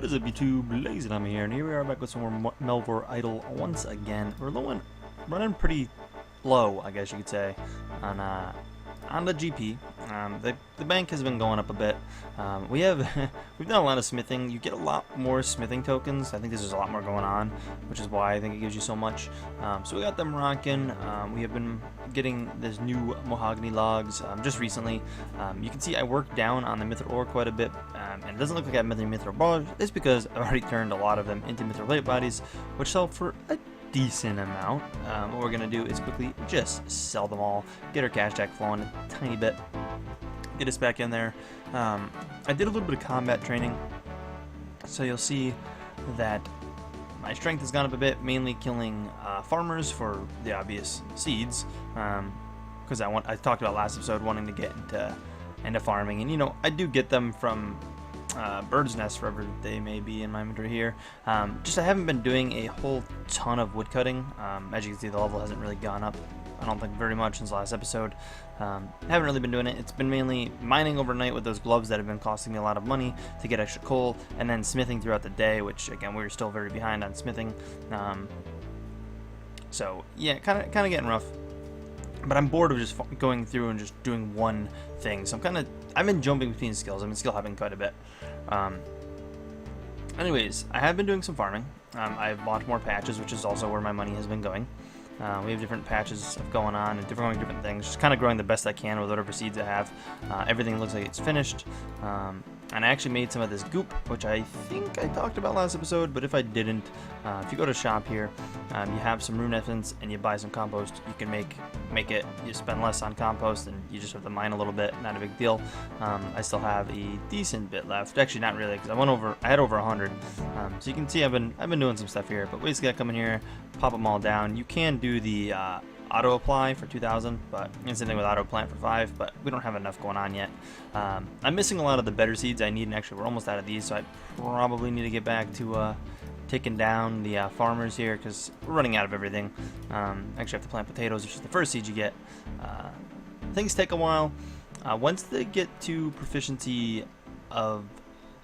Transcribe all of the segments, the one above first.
What is up, YouTube? LazeeLlama here, and here we are back with some more Melvor idle once again. We're running pretty low, I guess you could say, on the GP. The bank has been going up a bit. We've done a lot of smithing. You get a lot more smithing tokens. I think there's just a lot more going on, which is why I think it gives you so much. So we got them rocking. We have been getting this new mahogany logs just recently. You can see I worked down on the mithril ore quite a bit, and it doesn't look like I have many mithril bars. It's because I've already turned a lot of them into mithril plate bodies, which sell for a decent amount. What we're gonna do is quickly just sell them all, get our cash stack flowing a tiny bit, get us back in there. I did a little bit of combat training, so you'll see that my strength has gone up a bit, mainly killing farmers for the obvious seeds, because I talked about last episode wanting to get into farming, and you know I do get them from bird's nests wherever they may be in my inventory here. Just I haven't been doing a whole ton of wood cutting. As you can see, the level hasn't really gone up, I don't think, very much since the last episode. Haven't really been doing it. It's been mainly mining overnight with those gloves that have been costing me a lot of money to get extra coal, and then smithing throughout the day, which again we're still very behind on smithing. So yeah, kind of getting rough. But I'm bored of just going through and just doing one thing. So I've been jumping between skills. I've been skill hopping quite a bit. Anyways, I have been doing some farming. I've bought more patches, which is also where my money has been going. We have different patches going on and different things. Just kind of growing the best I can with whatever seeds I have. Everything looks like it's finished. And I actually made some of this goop, which I think I talked about last episode, but if I didn't, if you go to shop here, you have some rune essence and you buy some compost, you can make it, you spend less on compost and you just have to mine a little bit, not a big deal. I still have a decent bit left. Actually, not really, because I had over 100. So you can see I've been doing some stuff here, but basically I come in here, pop them all down. You can do the auto apply for 2,000, but it's something with auto plant for 5, but we don't have enough going on yet. I'm missing a lot of the better seeds I need, and actually we're almost out of these, so I probably need to get back to taking down the farmers here, because we're running out of everything. Actually I have to plant potatoes, which is the first seed you get. Things take a while. Once they get to proficiency of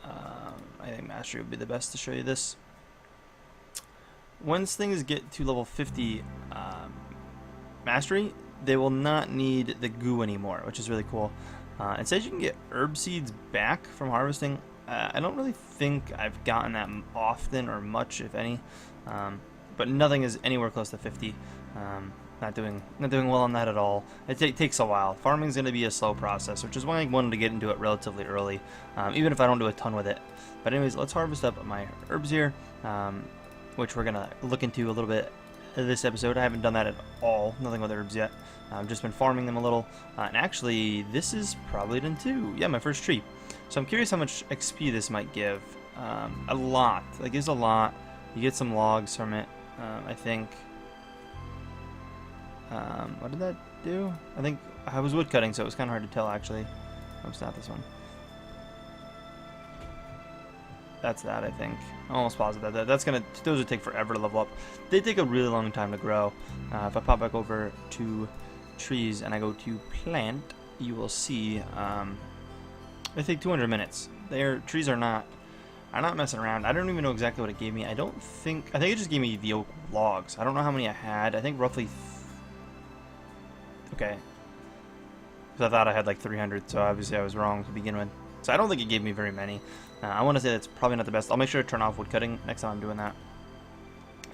I think mastery would be the best to show you this. Once things get to level 50 mastery, they will not need the goo anymore, which is really cool. It says you can get herb seeds back from harvesting. I don't really think I've gotten that often or much, if any, but nothing is anywhere close to 50. Not doing well on that at all. It takes a while. Farming is going to be a slow process, which is why I wanted to get into it relatively early, even if I don't do a ton with it. But anyways, let's harvest up my herbs here, which we're going to look into a little bit this episode. I haven't done that at all, nothing with herbs yet. I've just been farming them a little, and actually this is probably done too. Yeah, my first tree. So I'm curious how much XP this might give. A lot. It gives a lot. You get some logs from it, I think. What did that do? I think I was wood cutting, so it was kind of hard to tell actually. Oh, it's not this one. That's that, I think. I'm almost positive that those would take forever to level up. They take a really long time to grow. If I pop back over to trees and I go to plant, you will see they take 200 minutes. Trees are not messing around. I don't even know exactly what it gave me. I think it just gave me the oak logs. I don't know how many I had. I think roughly. Okay. Because I thought I had like 300, so obviously I was wrong to begin with. So I don't think it gave me very many. I want to say that's probably not the best. I'll make sure to turn off wood cutting next time I'm doing that,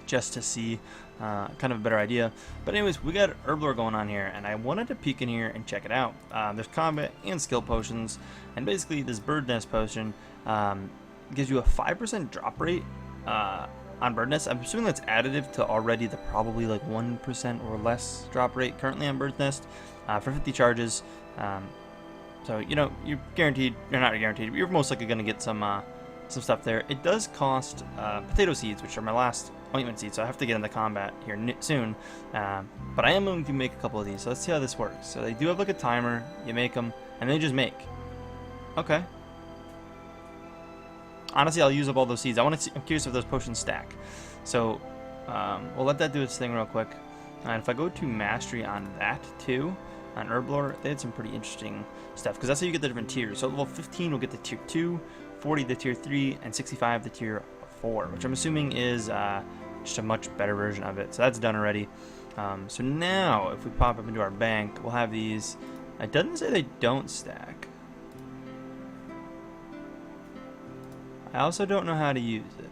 just to see kind of a better idea. But anyways, we got herb lore going on here, and I wanted to peek in here and check it out. There's combat and skill potions, and basically this bird nest potion gives you a 5% drop rate on bird nest. I'm assuming that's additive to already the probably like 1% or less drop rate currently on bird nest for 50 charges. So, you know, you're guaranteed, you're not guaranteed, but you're most likely going to get some stuff there. It does cost potato seeds, which are my last ointment seeds, so I have to get into combat here soon. But I am going to make a couple of these, so let's see how this works. So they do have like a timer, you make them, and they just make. Okay. Honestly, I'll use up all those seeds. I'm curious if those potions stack. So, we'll let that do its thing real quick. And if I go to mastery on that too, on herb lore, they had some pretty interesting stuff, because that's how you get the different tiers. So level 15 will get the tier 2, 40 to tier 3, and 65 to tier 4, which I'm assuming is just a much better version of it. So that's done already. So now, if we pop up into our bank, we'll have these. It doesn't say they don't stack. I also don't know how to use it.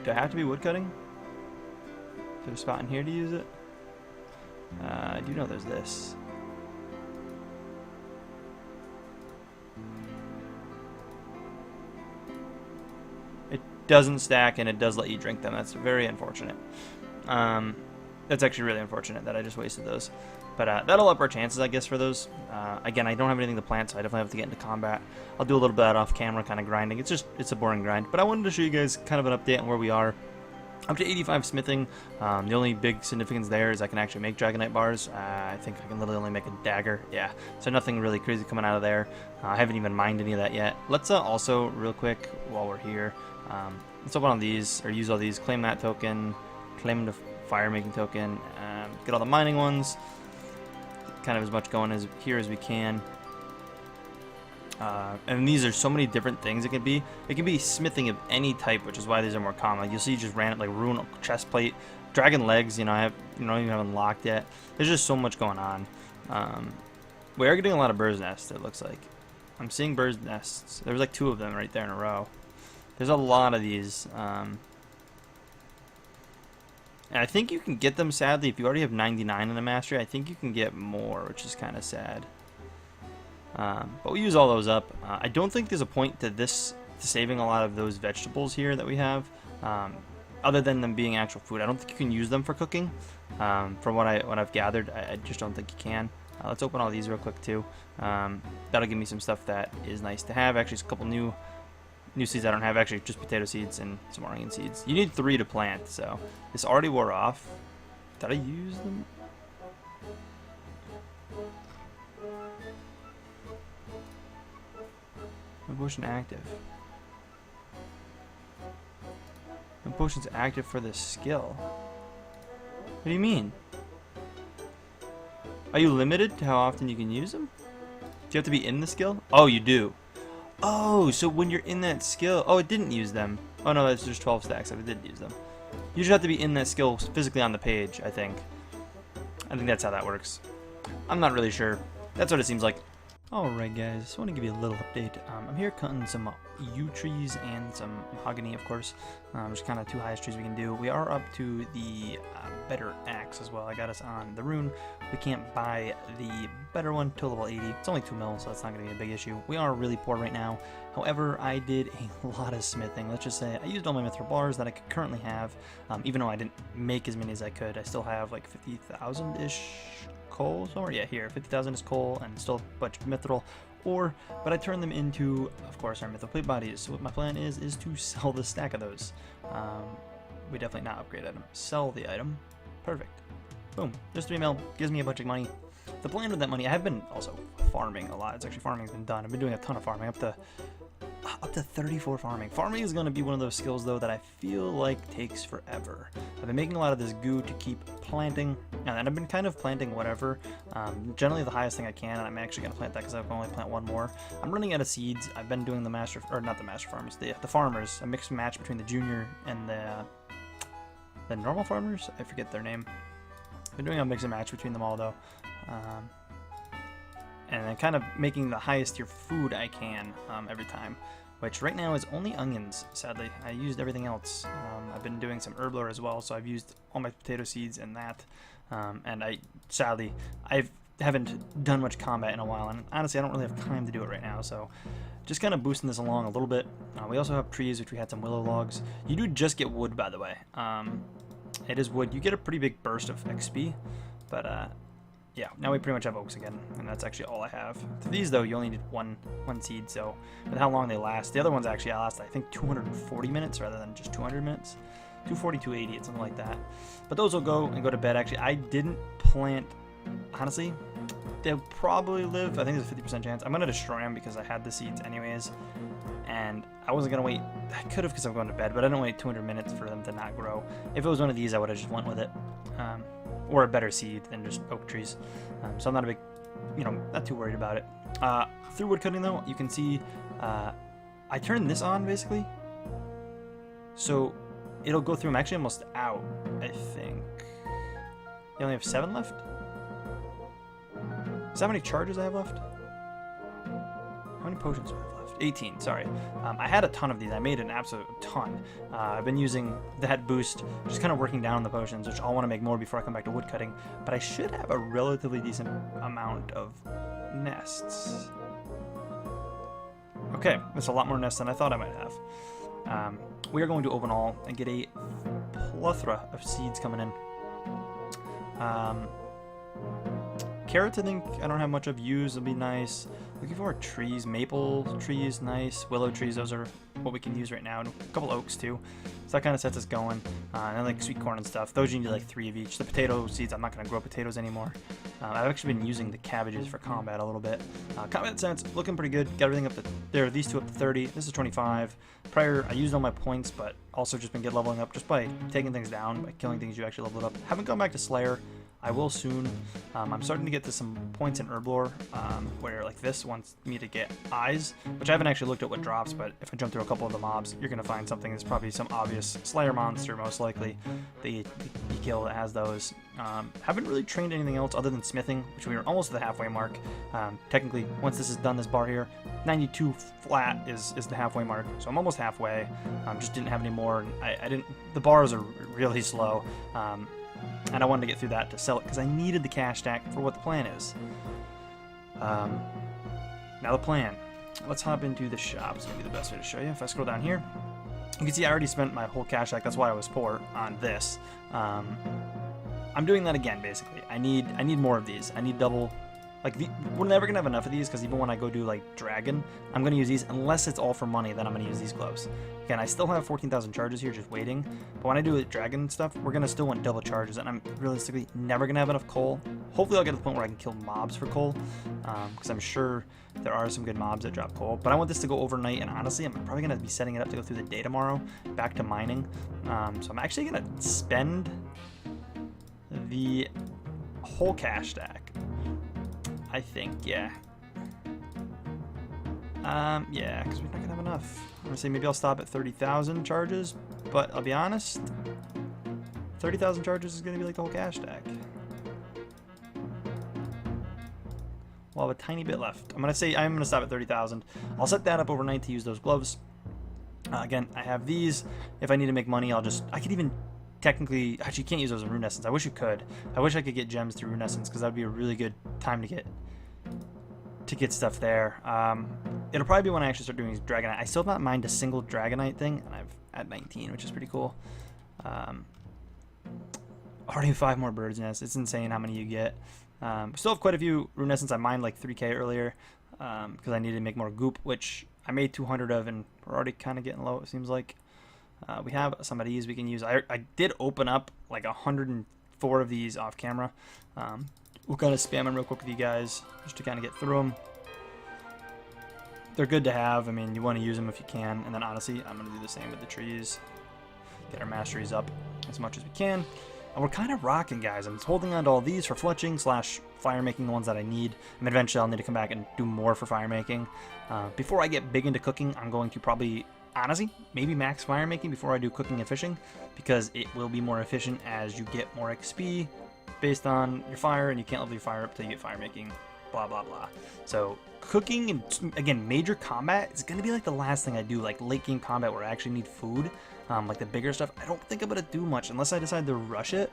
Do I have to be woodcutting? Is there a spot in here to use it? I do know there's this. It doesn't stack, and it does let you drink them. That's very unfortunate. That's actually really unfortunate that I just wasted those. But that'll up our chances, I guess, for those. Again, I don't have anything to plant, so I definitely have to get into combat. I'll do a little bit of that off camera, kind of grinding. It's a boring grind. But I wanted to show you guys kind of an update on where we are. Up to 85 smithing. The only big significance there is I can actually make dragonite bars. I think I can literally only make a dagger. Yeah, so nothing really crazy coming out of there. I haven't even mined any of that yet. Let's also, real quick, while we're here, let's open on these, or use all these. Claim that token, claim the fire making token, get all the mining ones. Kind of as much going as here as we can. And these are so many different things it can be. It can be smithing of any type, which is why these are more common. Like you'll see just ran it like rune chest plate, dragon legs. You know, I don't even have unlocked yet. There's just so much going on. We are getting a lot of bird's nests. It looks like I'm seeing bird's nests. There's like 2 of them right there in a row. There's a lot of these. And I think you can get them, sadly, if you already have 99 in the mastery. I think you can get more, which is kind of sad. But we'll use all those up. I don't think there's a point to this, to saving a lot of those vegetables here that we have, other than them being actual food. I don't think you can use them for cooking. From what I've gathered, I just don't think you can. Let's open all these real quick too. That'll give me some stuff that is nice to have. Actually, it's a couple new seeds I don't have. Actually, just potato seeds and some onion seeds. You need 3 to plant, so this already wore off. Did I use them? No potion active. No potion's active for this skill. What do you mean? Are you limited to how often you can use them? Do you have to be in the skill? Oh, you do. Oh, so when you're in that skill... Oh, it didn't use them. Oh, no, that's just 12 stacks. It didn't use them. You just have to be in that skill physically on the page, I think. I think that's how that works. I'm not really sure. That's what it seems like. Alright guys, just want to give you a little update. I'm here cutting some yew trees and some mahogany, of course, which is kind of 2 highest trees we can do. We are up to the better axe as well. I got us on the rune. We can't buy the better one till level 80. It's only 2 mil, so that's not going to be a big issue. We are really poor right now. However, I did a lot of smithing. Let's just say I used all my mithril bars that I could currently have, even though I didn't make as many as I could. I still have like 50,000-ish coal somewhere. Yeah, here 50,000 is coal and still a bunch of mithril ore, but I turned them into, of course, our mithril plate bodies. So what my plan is to sell the stack of those. We definitely not upgrade item, sell the item. Perfect. Boom, just 3 mil, gives me a bunch of money. The plan with that money, I have been also farming a lot. It's actually, farming's been done. I've been doing a ton of farming, up to 34 farming. Farming is going to be one of those skills, though, that I feel like takes forever. I've been making a lot of this goo to keep planting, and I've been kind of planting whatever. Generally the highest thing I can, and I'm actually going to plant that because I can only plant 1 more. I'm running out of seeds. I've been doing the master, or not the master farmers, the farmers, a mixed match between the junior and the normal farmers. I forget their name. I've been doing a mix and match between them all, though. And then kind of making the highest tier food I can every time, which right now is only onions, sadly. I used everything else. I've been doing some herb lore as well, so I've used all my potato seeds and that. And I haven't done much combat in a while, and honestly I don't really have time to do it right now, so just kind of boosting this along a little bit. We also have trees, which we had some willow logs. You do just get wood, by the way. It is wood. You get a pretty big burst of XP, but yeah, now we pretty much have oaks again, and that's actually all I have. For these, though, you only need one seed, so with how long they last. The other ones actually last, I think, 240 minutes rather than just 200 minutes. 240, 280, something like that. But those will go and go to bed. Actually, I didn't plant, honestly. They'll probably live. I think there's a 50% chance. I'm going to destroy them because I had the seeds anyways, and I wasn't going to wait. I could have because I'm going to bed, but I didn't wait 200 minutes for them to not grow. If it was one of these, I would have just went with it. Or a better seed than just oak trees. So I'm not a big, not too worried about it. Through wood cutting, though, you can see I turn this on basically, so it'll go through. I'm actually almost out, I think. You only have 7 left? Is that how many charges I have left? How many potions do I have left? 18, sorry. I had a ton of these. I made an absolute ton. I've been using that boost, just kind of working down on the potions, which I'll want to make more before I come back to woodcutting. But I should have a relatively decent amount of nests. Okay, that's a lot more nests than I thought I might have. We are going to open all and get a plethora of seeds coming in. Carrots, I think I don't have much of. Yews will be nice. Looking for trees, maple trees, nice. Willow trees, those are what we can use right now. And a couple oaks too. So that kind of sets us going. And then like sweet corn and stuff. Those you need like 3 of each. The potato seeds, I'm not going to grow potatoes anymore. I've actually been using the cabbages for combat a little bit. Combat sense, looking pretty good. Got everything up to there. These two up to 30. This is 25. Prior, I used all my points, but also just been good leveling up just by taking things down, by killing things you actually level it up. Haven't gone back to Slayer. I will soon. I'm starting to get to some points in Herblore where like this wants me to get eyes, which I haven't actually looked at what drops, but if I jump through a couple of the mobs, you're going to find something that's probably some obvious Slayer monster, most likely, that you kill that has those. Haven't really trained anything else other than smithing, which we are almost at the halfway mark. Technically, once this is done, this bar here, 92 flat is the halfway mark, so I'm almost halfway. Just didn't have any more. I didn't. The bars are really slow. And I wanted to get through that to sell it because I needed the cash stack for what the plan is. Now the plan. Let's hop into the shop. It's going to be the best way to show you. If I scroll down here, you can see I already spent my whole cash stack. That's why I was poor on this. I'm doing that again, basically. I need more of these. I need double. Like, we're never going to have enough of these because even when I go do, like, Dragon, I'm going to use these. Unless it's all for money, then I'm going to use these gloves. Again, I still have 14,000 charges here just waiting. But when I do Dragon stuff, we're going to still want double charges. And I'm realistically never going to have enough coal. Hopefully I'll get to the point where I can kill mobs for coal. Because I'm sure there are some good mobs that drop coal. But I want this to go overnight. And honestly, I'm probably going to be setting it up to go through the day tomorrow. Back to mining. So I'm actually going to spend the whole cash stack. I think, yeah. Yeah, because we're not gonna have enough. I'm gonna say maybe I'll stop at 30,000 charges, but I'll be honest, 30,000 charges is gonna be like the whole cash stack. We'll have a tiny bit left. I'm gonna stop at 30,000. I'll set that up overnight to use those gloves. Again, I have these. If I need to make money, I could even technically, actually, you can't use those in Runescence. I wish you could. I wish I could get gems through Runescence because that would be a really good time to get stuff there. It'll probably be when I actually start doing Dragonite. I still have not mined a single Dragonite thing, and I've at 19, which is pretty cool. Already 5 more bird's nests. It's insane how many you get. Still have quite a few Runescence. I mined like 3k earlier because I needed to make more goop, which I made 200 of, and we're already kind of getting low, it seems like. We have some of these we can use. I did open up like 104 of these off camera. We'll kind of spam them real quick with you guys just to kind of get through them. They're good to have. I mean, you want to use them if you can. And then honestly, I'm going to do the same with the trees. Get our masteries up as much as we can. And we're kind of rocking, guys. I'm holding on to all these for fletching / fire making, the ones that I need. And eventually I'll need to come back and do more for fire making. Before I get big into cooking, I'm going to probably, honestly, maybe max fire making before I do cooking and fishing, because it will be more efficient as you get more XP based on your fire, and you can't level your fire up till you get fire making, blah blah blah. So cooking and again major combat is going to be like the last thing I do, like late game combat where I actually need food. Like the bigger stuff, I don't think I'm going to do much unless I decide to rush it.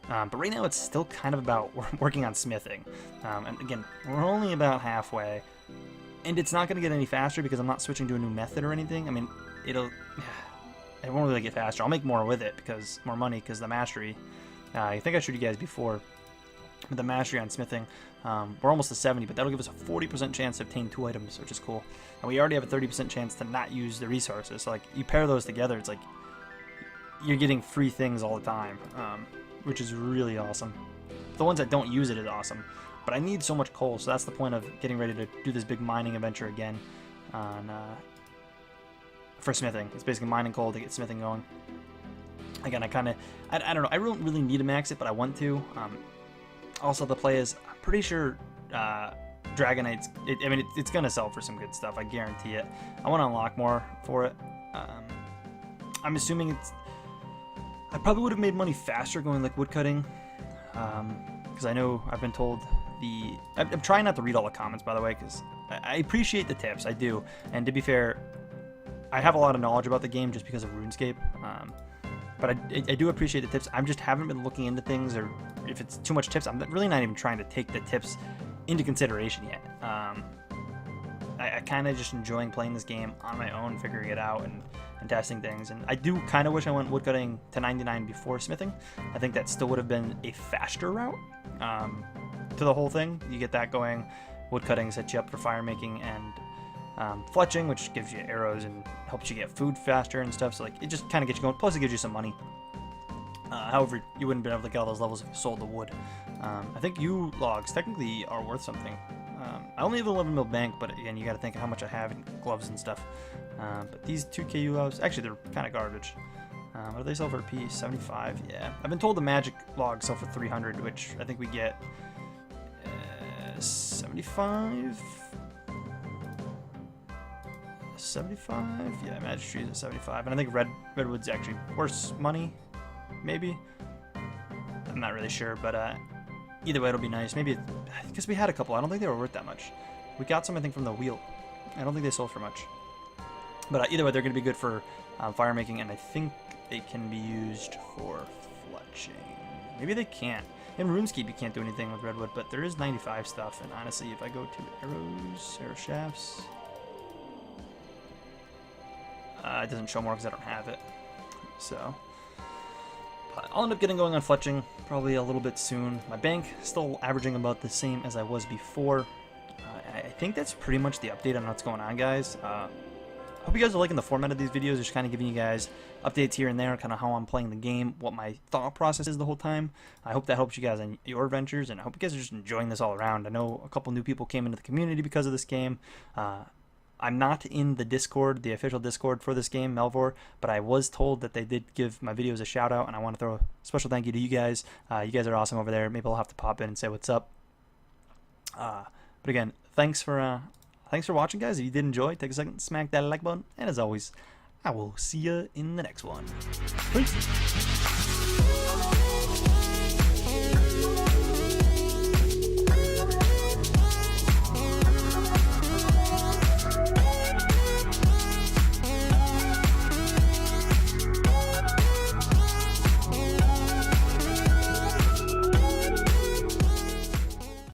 But right now it's still kind of about working on smithing. And again, we're only about halfway. And it's not going to get any faster because I'm not switching to a new method or anything. I mean, it won't really get faster. I'll make more with it because more money, because the mastery. I think I showed you guys before with the mastery on smithing. We're almost to 70, but that'll give us a 40% chance to obtain 2 items, which is cool. And we already have a 30% chance to not use the resources. So like you pair those together, it's like you're getting free things all the time, which is really awesome. The ones that don't use it is awesome. But I need so much coal, so that's the point of getting ready to do this big mining adventure again for smithing. It's basically mining coal to get smithing going. Again, I don't know, I don't really need to max it, but I want to. Also, the play is, I'm pretty sure Dragonites, I mean, it's gonna sell for some good stuff. I guarantee it. I want to unlock more for it. I'm assuming it's. I probably would have made money faster going like woodcutting, because I know I've been told I'm trying not to read all the comments, by the way, because I appreciate the tips. I do, and to be fair, I have a lot of knowledge about the game just because of RuneScape. But I do appreciate the tips. I just haven't been looking into things, or if it's too much tips, I'm really not even trying to take the tips into consideration yet. I kind of just enjoying playing this game on my own, figuring it out, and testing things. And I do kind of wish I went woodcutting to 99 before smithing. I think that still would have been a faster route to the whole thing. You get that going. Woodcutting sets you up for fire making, and fletching, which gives you arrows and helps you get food faster and stuff. So like it just kind of gets you going. Plus it gives you some money. However, you wouldn't be able to get all those levels if you sold the wood. I think you logs technically are worth something. I only have an 11 mil bank, but again, you got to think of how much I have in gloves and stuff. But these 2KU logs, actually, they're kind of garbage. What do they sell for a piece? 75. Yeah, I've been told the magic logs sell for 300, which I think we get 75. 75. Yeah, magic trees at 75, and I think redwood's actually worse money. Maybe. I'm not really sure, but either way, it'll be nice. Maybe, because we had a couple. I don't think they were worth that much. We got some, I think, from the wheel. I don't think they sold for much. But either way, they're going to be good for fire making, and I think they can be used for fletching. Maybe they can't. In RuneScape, you can't do anything with redwood, but there is 95 stuff, and honestly, if I go to arrow shafts, it doesn't show more because I don't have it. So I'll end up getting going on fletching probably a little bit soon. My bank still averaging about the same as I was before. I think that's pretty much the update on what's going on, guys. Hope you guys are liking the format of these videos, just kind of giving you guys updates here and there, kind of how I'm playing the game, what my thought process is the whole time. I hope that helps you guys in your adventures, and I hope you guys are just enjoying this all around. I know a couple new people came into the community because of this game. I'm not in the Discord, the official Discord for this game, Melvor, but I was told that they did give my videos a shout out, and I want to throw a special thank you to you guys. You guys are awesome over there. Maybe I'll have to pop in and say what's up. But again, thanks for watching, guys. If you did enjoy, take a second, smack that like button, and as always, I will see you in the next one. Peace.